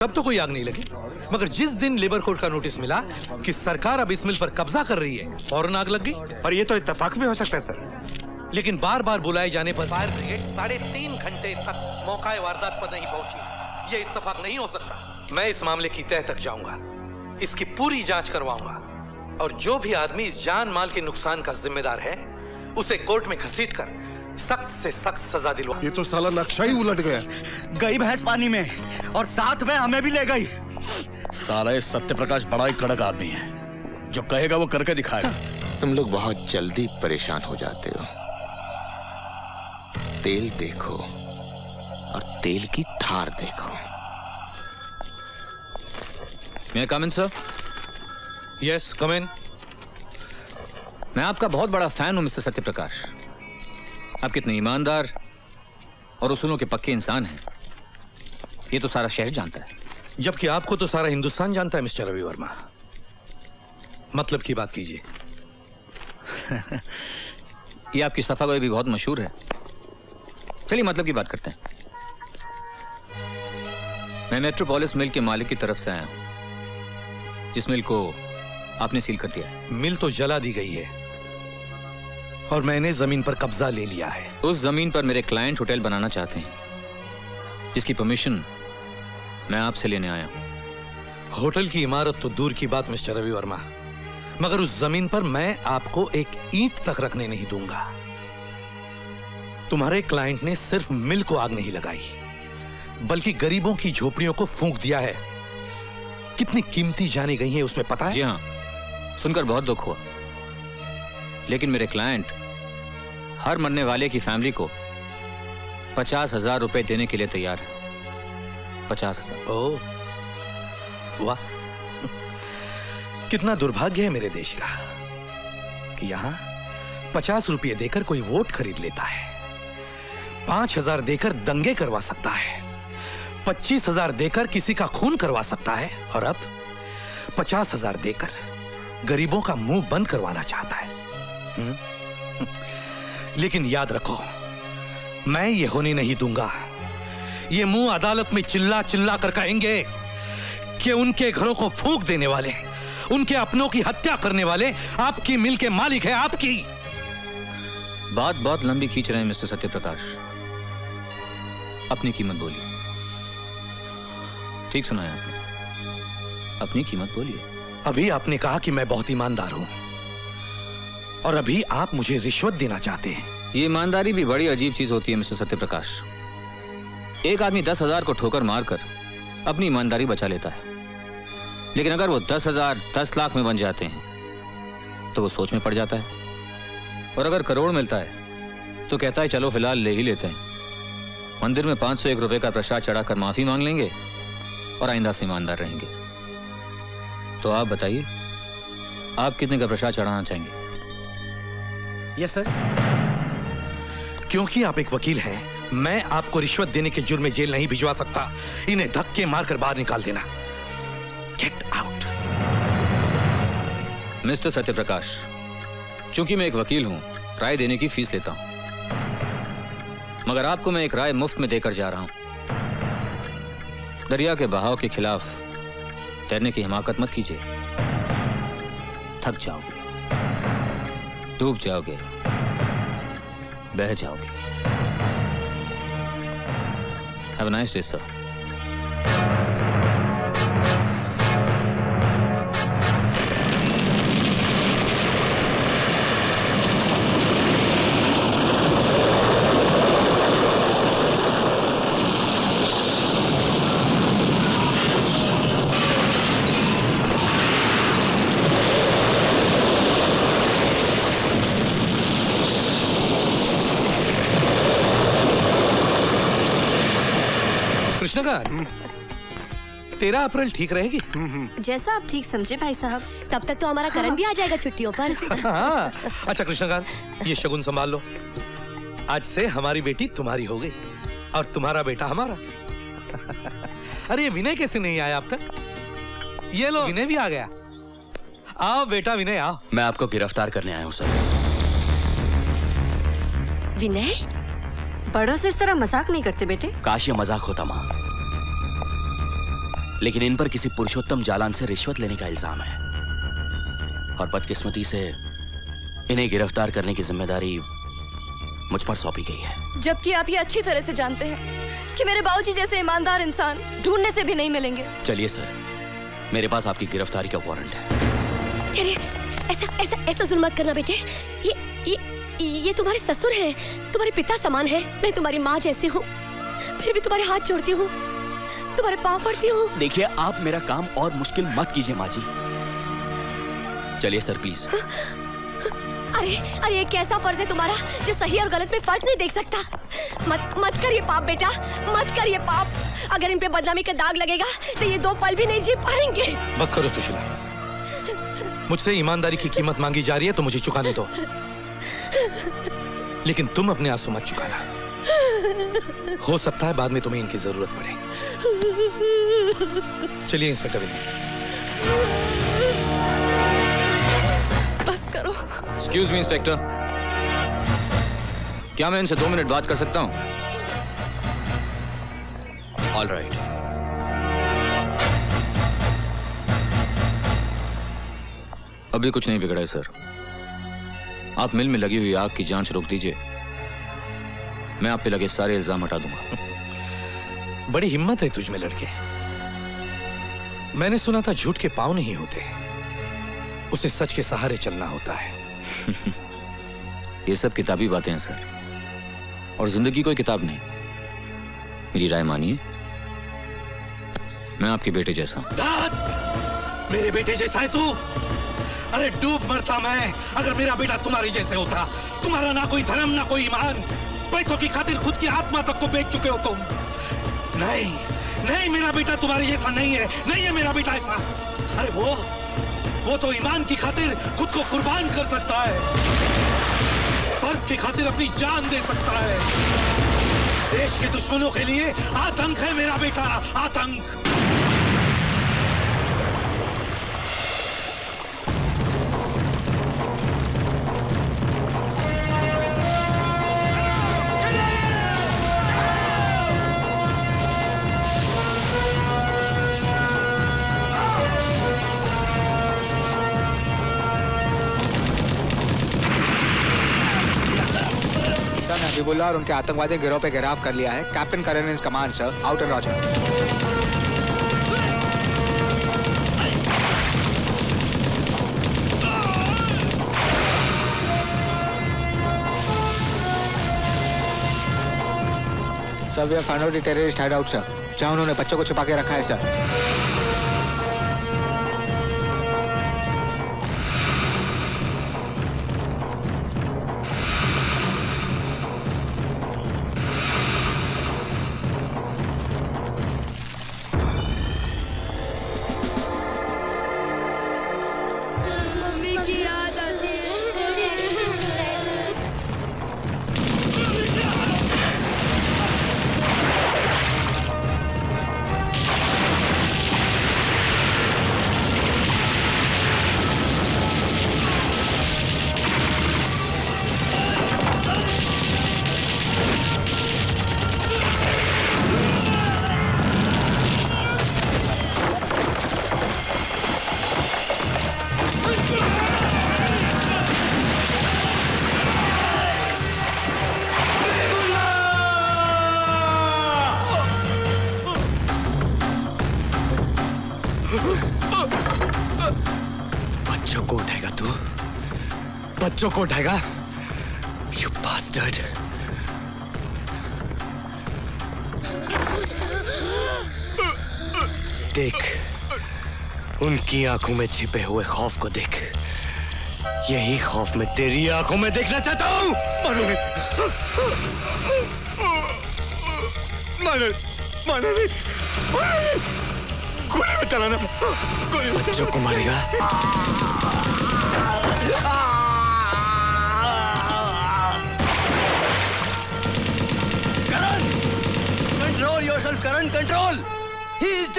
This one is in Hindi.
तब तो कोई आग नहीं लगी, मगर जिस दिन लेबर कोर्ट का नोटिस मिला कि सरकार अब इस मिल पर कब्जा कर रही है, फौरन आग लग गई। पर ये तो इत्तेफाक भी हो सकता है सर। लेकिन बार बार बुलाए जाने पर फायर ब्रिगेड 3.5 घंटे तक मौका वारदात पर नहीं पहुंची। ये इत्तेफाक नहीं हो सकता। मैं इस मामले की तह तक जाऊंगा, इसकी पूरी जांच करवाऊंगा और जो भी आदमी इस जान माल के नुकसान का जिम्मेदार है उसे कोर्ट में घसीटकर सख्त से सख्त सजा दिलवा। ये तो साला नक्शा ही उलट गया। गई भैंस पानी में और साथ में हमें भी ले गई। साला ये सत्यप्रकाश बड़ा ही कड़क आदमी है, जो कहेगा वो करके दिखाएगा। तुम लोग बहुत जल्दी परेशान हो जाते हो। तेल देखो और तेल की धार देखो। मैं कम इन सर? यस कम इन। मैं आपका बहुत बड़ा फैन हूं मिस्टर सत्यप्रकाश। आप कितने ईमानदार और उसूलों के पक्के इंसान हैं, ये तो सारा शहर जानता है। जबकि आपको तो सारा हिंदुस्तान जानता है मिस्टर रवि वर्मा। मतलब की बात कीजिए। ये आपकी सफागोई भी बहुत मशहूर है। चलिए मतलब की बात करते हैं। मैं मेट्रोपोलिस मिल के मालिक की तरफ से आया हूं, जिस मिल को आपने सील कर दिया। मिल तो जला दी गई है और मैंने जमीन पर कब्जा ले लिया है। उस जमीन पर मेरे क्लाइंट होटल बनाना चाहते हैं, जिसकी परमिशन मैं आपसे लेने आया हूं। होटल की इमारत तो दूर की बात मिस्टर रवि वर्मा, मगर उस जमीन पर मैं आपको एक ईंट तक रखने नहीं दूंगा। तुम्हारे क्लाइंट ने सिर्फ मिल को आग नहीं लगाई, बल्कि गरीबों की झोपड़ियों को फूंक दिया है। कितनी कीमती जाने गई है उसमें पता है? जी हाँ, सुनकर बहुत दुख हुआ। लेकिन मेरे क्लाइंट हर मरने वाले की फैमिली को 50,000 रुपए देने के लिए तैयार है। 50,000। ओह वाह, कितना दुर्भाग्य है मेरे देश का कि यहां 50 रुपये देकर कोई वोट खरीद लेता है, 5,000 देकर दंगे करवा सकता है, 25,000 देकर किसी का खून करवा सकता है, और अब 50,000 देकर गरीबों का मुंह बंद करवाना चाहता है। लेकिन याद रखो, मैं ये होने नहीं दूंगा। ये मुंह अदालत में चिल्ला चिल्ला कर कहेंगे कि उनके घरों को फूंक देने वाले, उनके अपनों की हत्या करने वाले आपकी मिल के मालिक है। आपकी बात बहुत लंबी खींच रहे हैं मिस्टर सत्यप्रकाश। अपनी कीमत बोलिए। ठीक सुना है आपने, अपनी कीमत बोलिए। अभी आपने कहा कि मैं बहुत ईमानदार हूं और अभी आप मुझे रिश्वत देना चाहते हैं। ये ईमानदारी भी बड़ी अजीब चीज होती है मिस्टर सत्यप्रकाश। एक आदमी 10,000 को ठोकर मारकर अपनी ईमानदारी बचा लेता है, लेकिन अगर वो 10,000 10 लाख में बन जाते हैं तो वो सोच में पड़ जाता है, और अगर करोड़ मिलता है तो कहता है चलो फिलहाल ले ही लेते हैं। मंदिर में 501 रुपए का प्रसाद चढ़ाकर माफी मांग लेंगे और आइंदा से ईमानदार रहेंगे। तो आप बताइए, आप कितने का प्रसाद चढ़ाना चाहेंगे? Yes sir. क्योंकि आप एक वकील हैं, मैं आपको रिश्वत देने के जुर्म में जेल नहीं भिजवा सकता। इन्हें धक्के मारकर बाहर निकाल देना। Get out. मिस्टर सत्यप्रकाश, चूंकि मैं एक वकील हूं, राय देने की फीस लेता हूं, मगर आपको मैं एक राय मुफ्त में देकर जा रहा हूं। दरिया के बहाव के खिलाफ तैरने की हिमाकत मत कीजिए। थक जाओगे, डूब जाओगे, बह जाओगे। Have a nice day sir. Krishnakant, 13 अप्रैल ठीक रहेगी? जैसा आप ठीक समझे भाई साहब। तब तक तो हमारा करण भी आ जाएगा छुट्टियों पर। हाँ। अच्छा कृष्णकांत, ये शगुन संभाल लो। आज से हमारी बेटी तुम्हारी हो गई और तुम्हारा बेटा हमारा। अरे ये विनय कैसे नहीं आया अब तक? ये लो, विनय भी आ गया। आओ बेटा विनय, आओ। मैं आपको गिरफ्तार करने आया हूँ सर। विनय, बड़ों से इस तरह मजाक नहीं करते बेटे। काश ये मजाक होता माँ। लेकिन इन पर किसी पुरुषोत्तम जालान से रिश्वत लेने का इल्जाम है और बदकिस्मती से इन्हें गिरफ्तार करने की जिम्मेदारी मुझ पर सौंपी गई है। जबकि आप ये अच्छी तरह से जानते हैं कि मेरे बाबूजी जैसे ईमानदार इंसान ढूंढने से भी नहीं मिलेंगे। चलिए सर, मेरे पास आपकी गिरफ्तारी का वारंट है। चलिए, ऐसा ऐसा ऐसा जुल्म मत करना बेटे। ये तुम्हारे ससुर हैं, तुम्हारे पिता समान हैं। मैं तुम्हारी माँ जैसी हूँ, फिर भी तुम्हारे हाथ जोड़ती हूँ, तुम्हारे पाँव पड़ती हूँ। देखिए, आप मेरा काम और मुश्किल मत कीजिए माँ जी। चलिए सर प्लीज। अरे अरे, ये कैसा फर्ज है तुम्हारा जो सही और गलत में फर्क नहीं देख सकता। मत करिए पाप बेटा, मत करिए पाप। अगर इन पे बदनामी का दाग लगेगा तो ये 2 पल भी नहीं जी पाएंगे। बस करो सुशीला, मुझसे ईमानदारी की कीमत मांगी जा रही है तो मुझे चुकाने दो, लेकिन तुम अपने आंसू मत चुकाना। हो सकता है बाद में तुम्हें इनकी जरूरत पड़े। चलिए इंस्पेक्टर विनय। बस करो। एक्सक्यूज मी इंस्पेक्टर, क्या मैं इनसे 2 मिनट बात कर सकता हूँ? All right. अभी कुछ नहीं बिगड़ा है सर। आप मिल में लगी हुई आग की जांच रोक दीजिए, मैं आप पे लगे सारे इल्जाम हटा दूंगा। बड़ी हिम्मत है तुझ में लड़के। मैंने सुना था झूठ के पांव नहीं होते, उसे सच के सहारे चलना होता है। ये सब किताबी बातें हैं सर, और जिंदगी कोई किताब नहीं। मेरी राय मानिए, मैं आपके बेटे जैसा हूं। मेरे बेटे जैसा है तू? अरे डूब मरता मैं अगर मेरा बेटा तुम्हारी जैसे होता। तुम्हारा ना कोई धर्म ना कोई ईमान, पैसों की खातिर खुद की आत्मा तक को बेच चुके हो तुम। नहीं नहीं, मेरा बेटा तुम्हारे जैसा नहीं है, नहीं है मेरा बेटा ऐसा। अरे वो तो ईमान की खातिर खुद को कुर्बान कर सकता है, फर्ज की खातिर अपनी जान दे सकता है। देश के दुश्मनों के लिए आतंक है मेरा बेटा, आतंक। हबीबुल्लाह और उनके आतंकवादी गिरोह पे गिरफ्तार कर लिया है। Captain Karan is command sir, out and roger. Sir we have found out the terrorist hideout sir, जहां उन्होंने बच्चों को छुपा के रखा है सर। बच्चों को उठाएगा तू? बच्चों को उठाएगा? You bastard! देख, उनकी आंखों में छिपे हुए खौफ को देख। यही खौफ मैं तेरी आंखों में देखना चाहता हूं। मानो गोली में चलाना, बच्चों को मारेगा। करण, कंट्रोल योरसेल्फ करण, कंट्रोल।